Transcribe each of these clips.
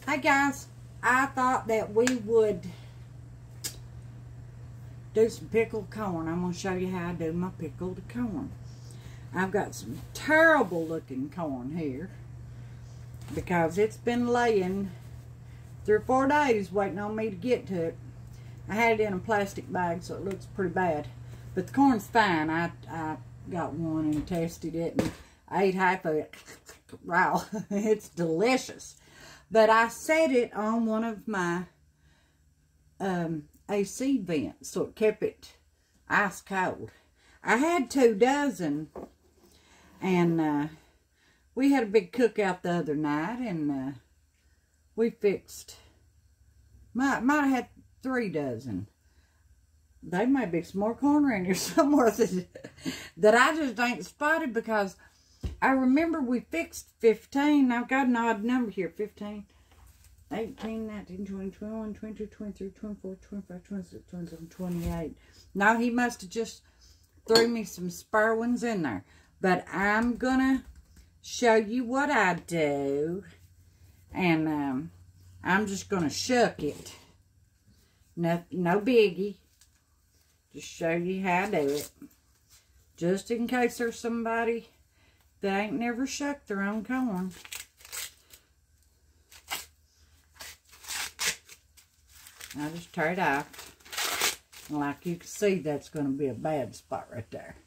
Hey guys, I thought that we would do some pickled corn. I'm going to show you how I do my pickled corn. I've got some terrible looking corn here because it's been laying 3 or 4 days waiting on me to get to it. I had it in a plastic bag so it looks pretty bad, but the corn's fine. I got one and tested it and I ate half of it raw. It's delicious. But I set it on one of my AC vents, so it kept it ice cold. I had 2 dozen, and we had a big cookout the other night, and we fixed, might have had 3 dozen. There may be some more corn around here somewhere that I just ain't spotted, because I remember we fixed 15. I've got an odd number here. 15, 18, 19, 20, 21, 22, 23, 24, 25, 26, 27, 28. Now he must have just threw me some spare ones in there. But I'm going to show you what I do. And I'm just going to shuck it. No biggie. Just show you how I do it. Just in case there's somebody that ain't never shucked their own corn. I'll just tear it off. Like you can see, that's going to be a bad spot right there.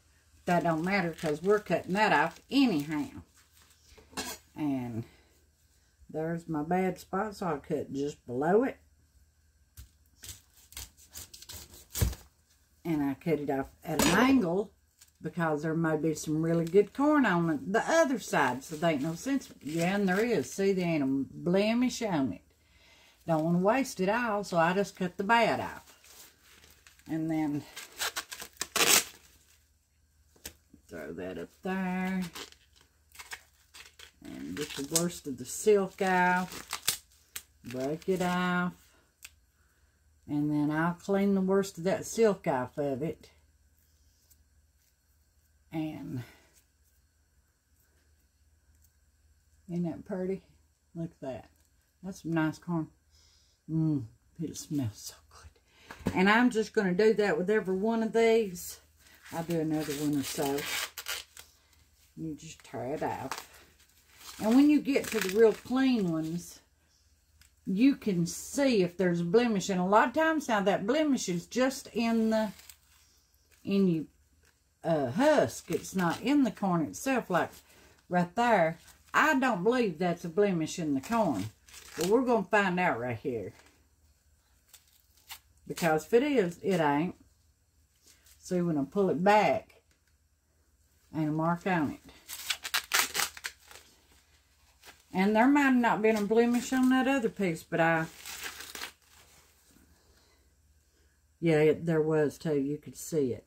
That don't matter because we're cutting that off anyhow. And there's my bad spot, so I'll cut just below it. And I cut it off at an angle, because there may be some really good corn on the other side, so there ain't no sense. Yeah, and there is. See, there ain't a blemish on it. Don't want to waste it all, so I just cut the bad off. And then throw that up there. And get the worst of the silk off. Break it off. And then I'll clean the worst of that silk off of it. And isn't that pretty? Look at that. That's some nice corn. It smells so good. And I'm just going to do that with every one of these. I'll do another one or so. You just tear it out. And when you get to the real clean ones, you can see if there's a blemish. And a lot of times now, that blemish is just in the husk. It's not in the corn itself, like right there. I don't believe that's a blemish in the corn, but we're going to find out right here, because if it is, it ain't. See, when I pull it back, ain't a mark on it. And there might have not been a blemish on that other piece, but yeah, there was too. You could see it.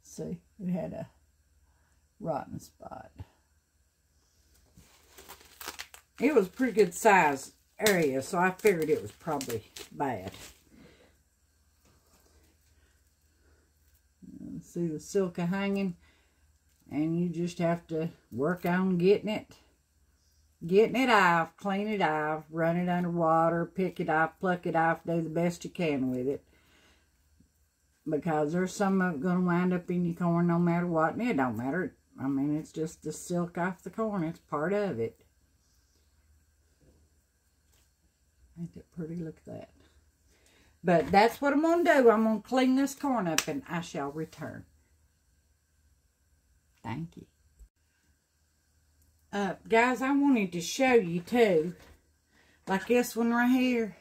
See, it had a rotten spot. It was a pretty good size area, so I figured it was probably bad. See the silk hanging, and you just have to work on getting it off, clean it off, run it under water, pick it off, pluck it off, do the best you can with it. Because there's some of it going to wind up in your corn no matter what. And it don't matter. I mean, it's just the silk off the corn. It's part of it. Ain't that pretty? Look at that. But that's what I'm going to do. I'm going to clean this corn up and I shall return. Thank you. Guys, I wanted to show you too. Like this one right here.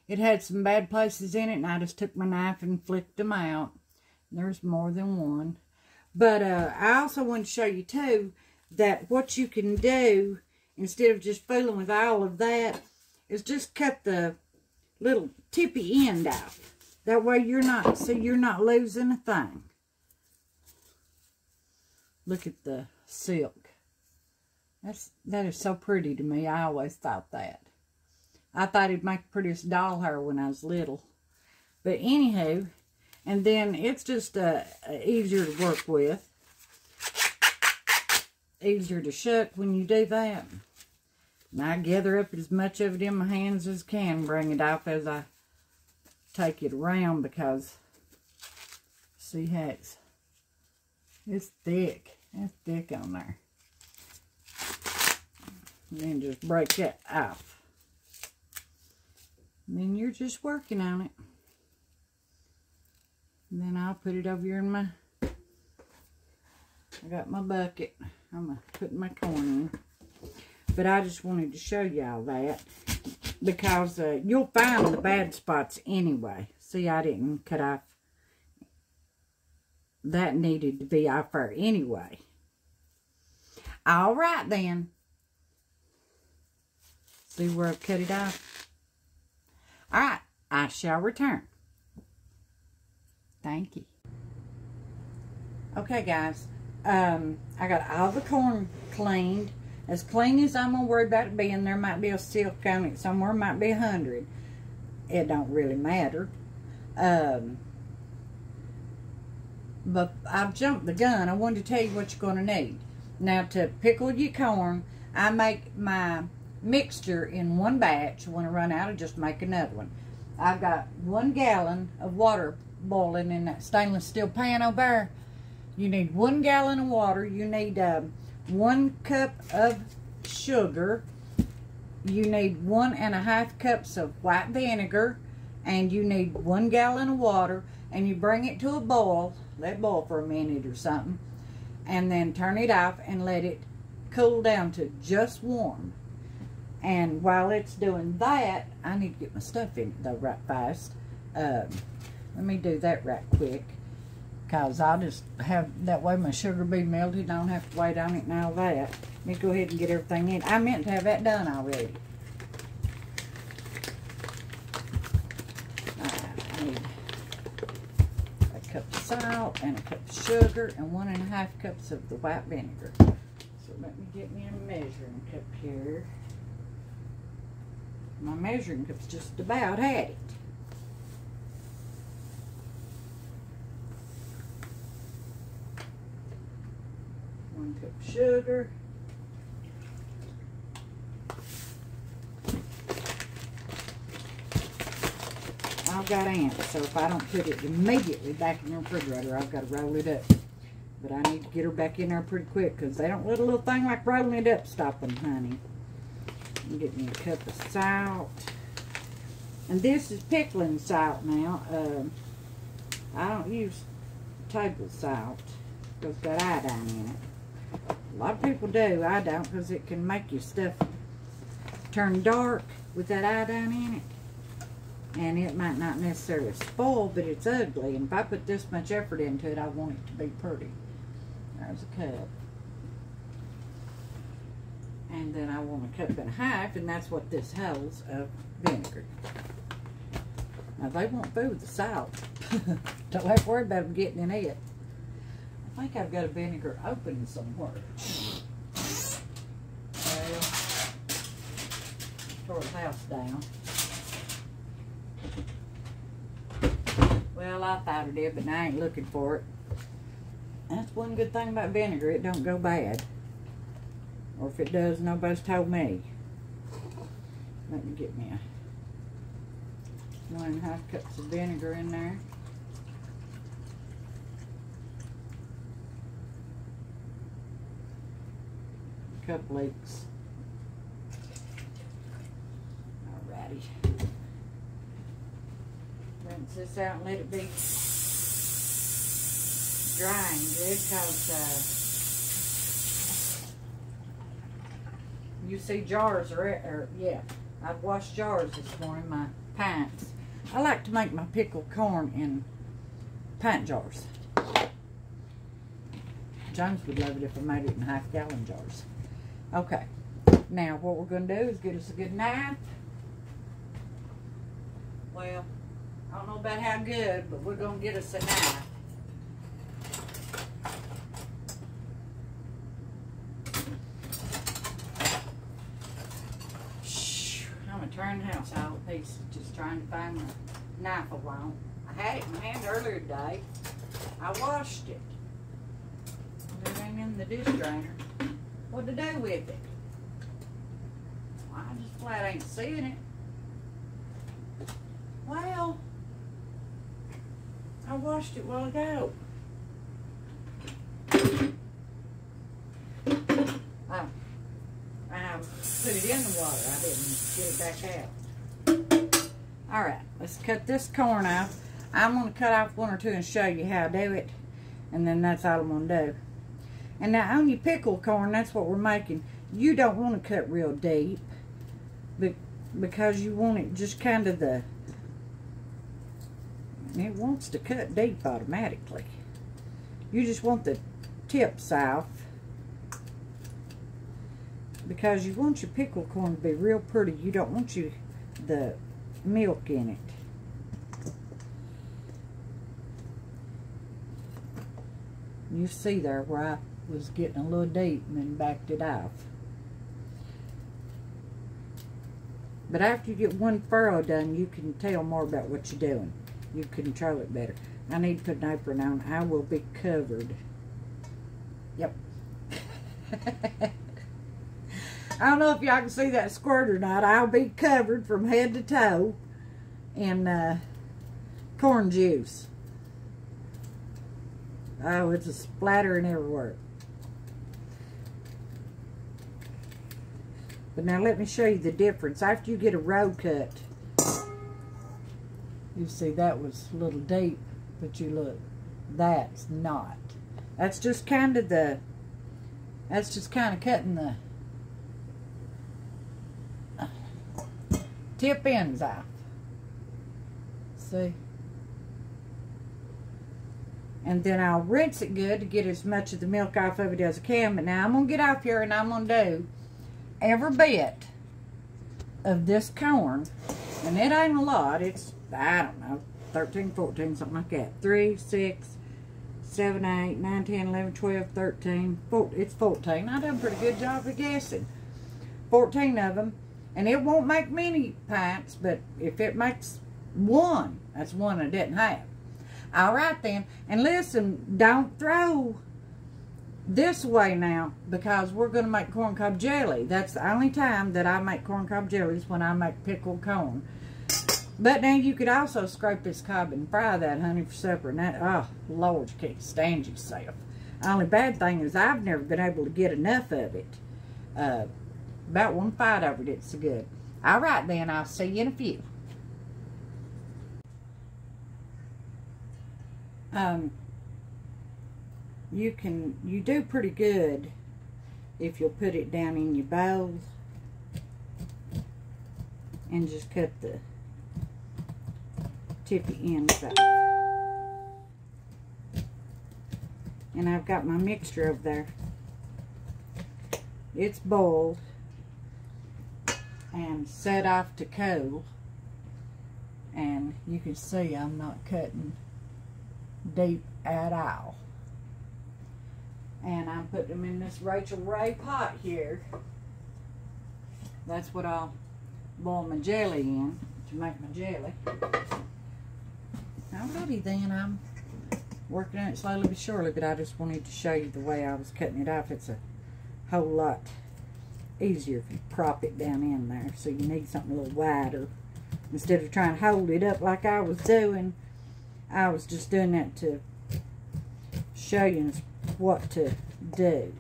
It had some bad places in it, and I just took my knife and flicked them out. There's more than one. But I also want to show you, too, that what you can do, instead of just fooling with all of that, is just cut the little tippy end off. That way you're not losing a thing. Look at the silk. That is so pretty to me. I always thought that. I thought it'd make the prettiest doll hair when I was little. But anywho, and then it's just easier to work with. Easier to shuck when you do that. And I gather up as much of it in my hands as can, bring it off as I take it around, because see how it's thick. It's thick on there. And then just break that off. And then you're just working on it. And then I'll put it over here in my, I got my bucket. I'm going to put my corn in. But I just wanted to show y'all that, because you'll find the bad spots anyway. See, I didn't cut off. That needed to be off there anyway. All right then. See where I've cut it off? All right, I shall return. Thank you. Okay, guys. I got all the corn cleaned. As clean as I'm going to worry about it being. There might be a silk on it somewhere. Might be 100. It don't really matter. But I've jumped the gun. I wanted to tell you what you're going to need. Now, to pickle your corn, I make my mixture in one batch. When I run out, I just make another one. I've got 1 gallon of water boiling in that stainless steel pan over there. You need 1 gallon of water. You need 1 cup of sugar. You need 1.5 cups of white vinegar. And you need 1 gallon of water. And you bring it to a boil. Let it boil for a minute or something. And then turn it off and let it cool down to just warm. And while it's doing that, I need to get my stuff in it though right fast. Let me do that right quick. Because I'll just have, that way my sugar be melted. I don't have to wait on it and all that. Let me go ahead and get everything in. I meant to have that done already. I need a cup of salt and a cup of sugar and 1.5 cups of the white vinegar. So let me get me a measuring cup here. My measuring cup's just about had it. Cup of sugar. I've got ants, so if I don't put it immediately back in the refrigerator, I've got to roll it up. But I need to get her back in there pretty quick, because they don't let a little thing like rolling it up stop them, honey. I'm getting me a cup of salt. And this is pickling salt now. I don't use table salt, because it's got iodine in it. A lot of people do. I don't, because it can make your stuff turn dark with that iodine in it. And it might not necessarily spoil, but it's ugly. And if I put this much effort into it, I want it to be pretty. There's a cup. And then I want 1.5 cups, and that's what this holds of vinegar. Now, they won't fool with the salt. Don't have to worry about them getting in it. I think I've got a vinegar open somewhere. Well, tore the house down. Well, I thought I did, but now I ain't looking for it. That's one good thing about vinegar. It don't go bad. Or if it does, nobody's told me. Let me get me a 1.5 cups of vinegar in there. Couple leaks. Alrighty. Rinse this out and let it be drying good, because you see jars yeah, I've washed jars this morning, my pints. I like to make my pickled corn in pint jars. James would love it if I made it in 1/2 gallon jars. Okay, now what we're going to do is get us a good knife. Well, I don't know about how good, but we're going to get us a knife. I'm going to turn the house all to pieces just trying to find the knife I want. I had it in my hand earlier today. I washed it. It ain't in the dish drainer. What to do with it? I just flat ain't seeing it. Well, I washed it a while ago. Oh, I put it in the water. I didn't get it back out. Alright, let's cut this corn off. I'm going to cut off one or two and show you how to do it. And then that's all I'm going to do. And now on your pickled corn, that's what we're making. You don't want to cut real deep. Because you want it just kind of it wants to cut deep automatically. You just want the tips off. Because you want your pickled corn to be real pretty. You don't want the milk in it. You see there where I was getting a little deep and then backed it off. But after you get one furrow done, you can tell more about what you're doing. You control it better. I need to put an apron on. I will be covered. Yep. I don't know if y'all can see that squirt or not. I'll be covered from head to toe in corn juice. Oh, it's a splattering everywhere. But now let me show you the difference. After you get a row cut, you see that was a little deep, but you look, that's not. That's just kind of cutting the tip ends off. See? And then I'll rinse it good to get as much of the milk off of it as I can. But now I'm going to get off here and I'm going to do every bit of this corn. And it ain't a lot. It's, I don't know, 13, 14, something like that. 3, 6, 7, 8, 9, 10, 11, 12, 13, 14. It's 14. I done a pretty good job of guessing. 14 of them. And it won't make many pints, but if it makes one, that's one I didn't have. Alright then, and listen, don't throw this away now, because we're going to make corncob jelly. That's the only time that I make corncob jellies, when I make pickled corn. But now you could also scrape this cob and fry that, honey, for supper. And that, oh, Lord, you can't stand yourself. The only bad thing is I've never been able to get enough of it. About one fight over it, it's so good. Alright then, I'll see you in a few. You do pretty good if you'll put it down in your bowl and just cut the tippy ends off. And I've got my mixture over there. It's boiled and set off to cool. And you can see I'm not cutting deep at all. And I'm putting them in this Rachel Ray pot here. That's what I'll boil my jelly in to make my jelly. Alrighty then, I'm working on it slowly but surely, but I just wanted to show you the way I was cutting it off. It's a whole lot easier if you prop it down in there, so you need something a little wider. Instead of trying to hold it up like I was doing, I was just doing that to show you what to do.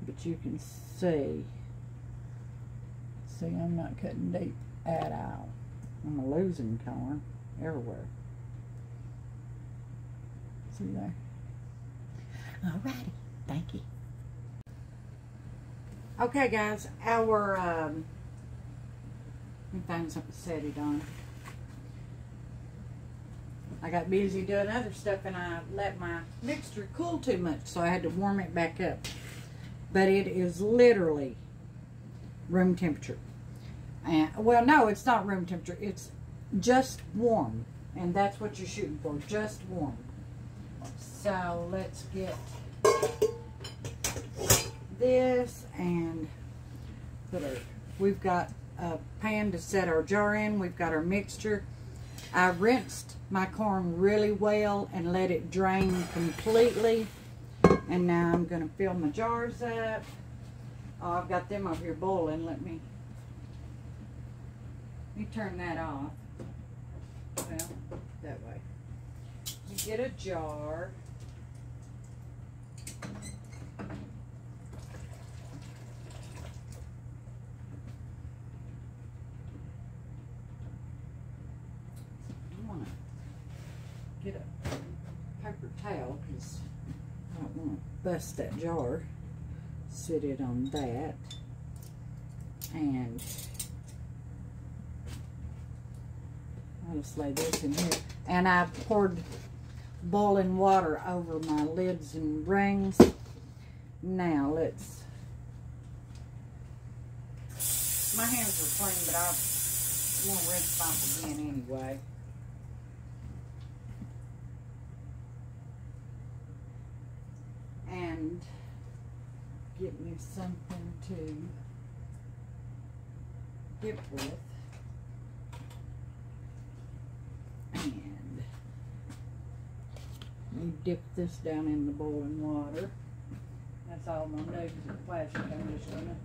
But you can see I'm not cutting deep at all. I'm losing corn everywhere. See there? Alrighty, thank you. Okay guys, our let me find something to set it on. I got busy doing other stuff and I let my mixture cool too much, so I had to warm it back up. But it is literally room temperature. And, well, no, it's not room temperature. It's just warm. And that's what you're shooting for, just warm. So let's get this and put our, we've got a pan to set our jar in. We've got our mixture. I rinsed my corn really well and let it drain completely. And now I'm going to fill my jars up. Oh, I've got them over here boiling. Let me turn that off. Well, that way. You get a jar. I want to get a paper towel because I don't want to bust that jar. Sit it on that. And I'll just lay this in here. And I poured boiling water over my lids and rings. Now let's, my hands are clean, but I want to rinse them off again anyway. And get me something to dip with. And we dip this down in the boiling water. That's all I'm going to do because it's plastic. I'm just going to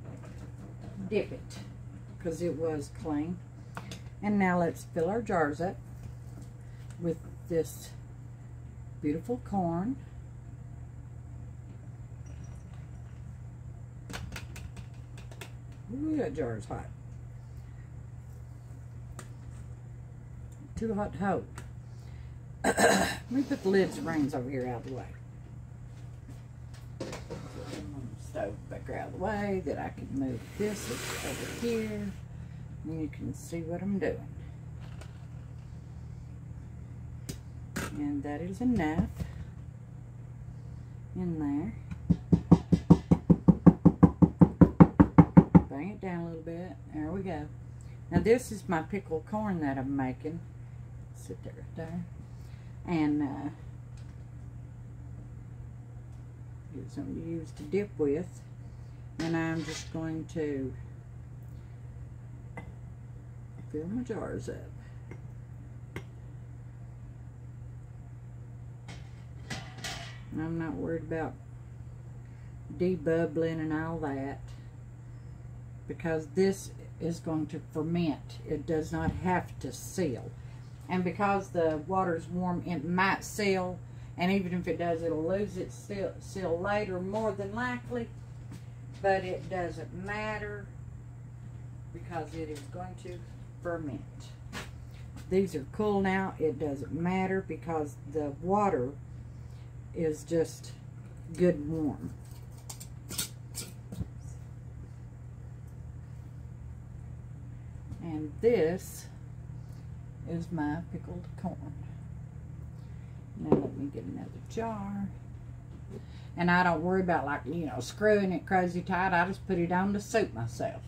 dip it because it was clean. And now let's fill our jars up with this beautiful corn. Ooh, that jar is hot. Too hot to hold. Let me put the lids and rings over here out of the way. Stove back out of the way that I can move this over here. And you can see what I'm doing. And that is enough in there. Bring it down a little bit. There we go. Now this is my pickled corn that I'm making. Sit there, right there. And get something to use to dip with. And I'm just going to fill my jars up. And I'm not worried about debubbling and all that, because this is going to ferment. It does not have to seal. And because the water's warm, it might seal, and even if it does, it'll lose its seal later, more than likely. But it doesn't matter because it is going to ferment. These are cool now. It doesn't matter because the water is just good and warm. And this is my pickled corn. Now let me get another jar. And I don't worry about, like, you know, screwing it crazy tight. I just put it on to suit myself.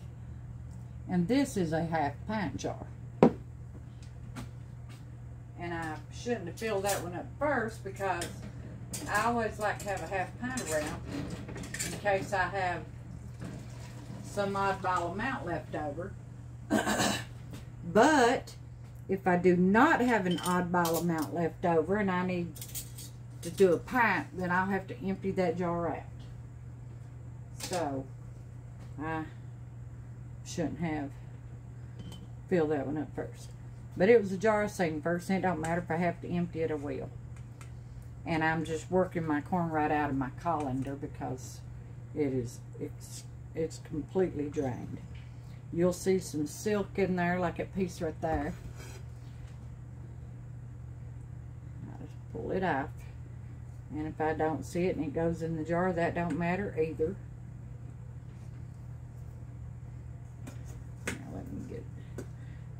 And this is a ½ pint jar. And I shouldn't have filled that one up first because I always like to have a ½ pint around in case I have some oddball amount left over. But if I do not have an oddball amount left over and I need to do a pint, then I'll have to empty that jar out. So I shouldn't have filled that one up first. But it was a jar of seed first, and it don't matter if I have to empty it, I will. And I'm just working my corn right out of my colander because it's completely drained. You'll see some silk in there, like that piece right there. I just pull it off. And if I don't see it and it goes in the jar, that don't matter either. Now let me get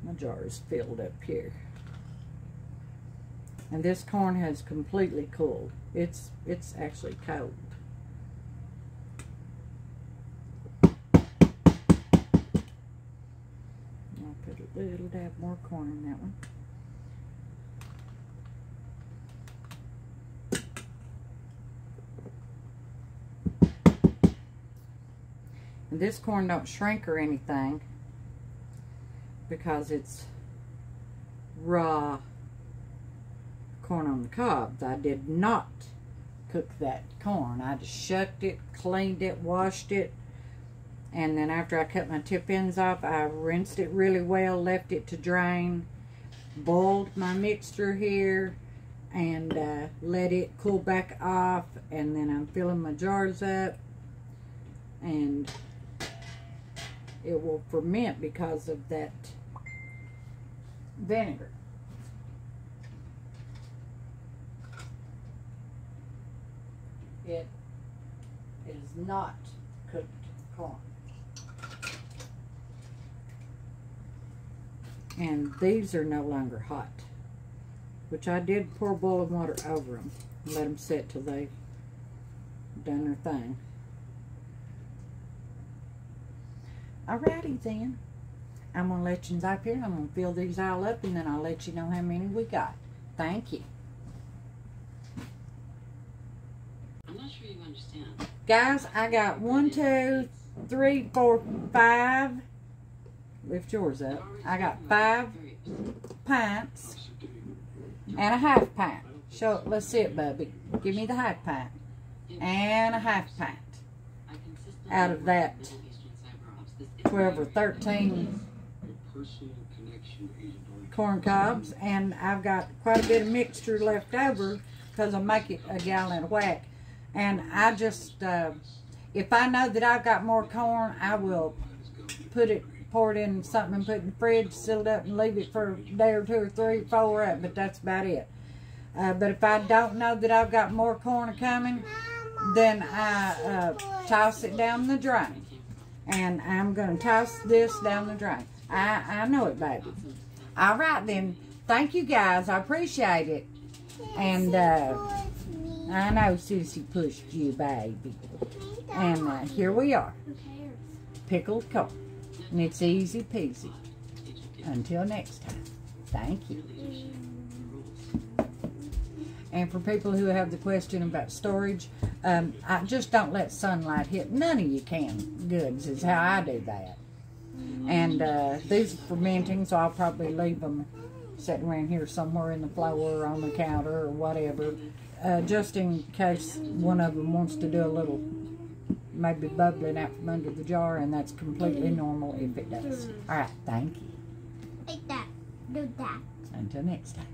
my jars filled up here. And this corn has completely cooled. It's actually cold. I'll put a little dab more corn in that one. And this corn don't shrink or anything because it's raw corn on the cob. I did not cook that corn. I just shucked it, cleaned it, washed it, And then after I cut my tip ends off, I rinsed it really well, left it to drain, boiled my mixture here, and let it cool back off. And then I'm filling my jars up, and it will ferment because of that vinegar. It is not cooked corn. And these are no longer hot, which I did pour boiling water over them. Let them sit till they've done their thing. Alrighty then. I'm going to let you up here. I'm going to fill these all up, and then I'll let you know how many we got. Thank you. I'm not sure you understand. Guys, I got 1, 2, 3, 4, 5. Lift yours up. I got 5 pints and a half pint. Show it. Let's see it, Bubby. Give me the half pint and a half pint out of that 12 or 13 corn cobs. And I've got quite a bit of mixture left over because I make it a gallon a whack. And I just, if I know that I've got more corn, I will pour it in something and put it in the fridge, seal it up, and leave it for a day or 2 or 3, 4 up, but that's about it. But if I don't know that I've got more corn coming, then I toss it down the drain. And I'm going to toss this down the drain. I know it, baby. All right, then. Thank you, guys. I appreciate it. And I know Sissy pushed you, baby. And here we are. Pickled corn. And it's easy peasy. Until next time. Thank you. And for people who have the question about storage, I just don't let sunlight hit none of your canned goods is how I do that. And these are fermenting, so I'll probably leave them sitting around here somewhere in the floor or on the counter or whatever, just in case one of them wants to do a little maybe bubbling out from under the jar, and that's completely normal if it does. All right, thank you. Like that. Do that. Until next time.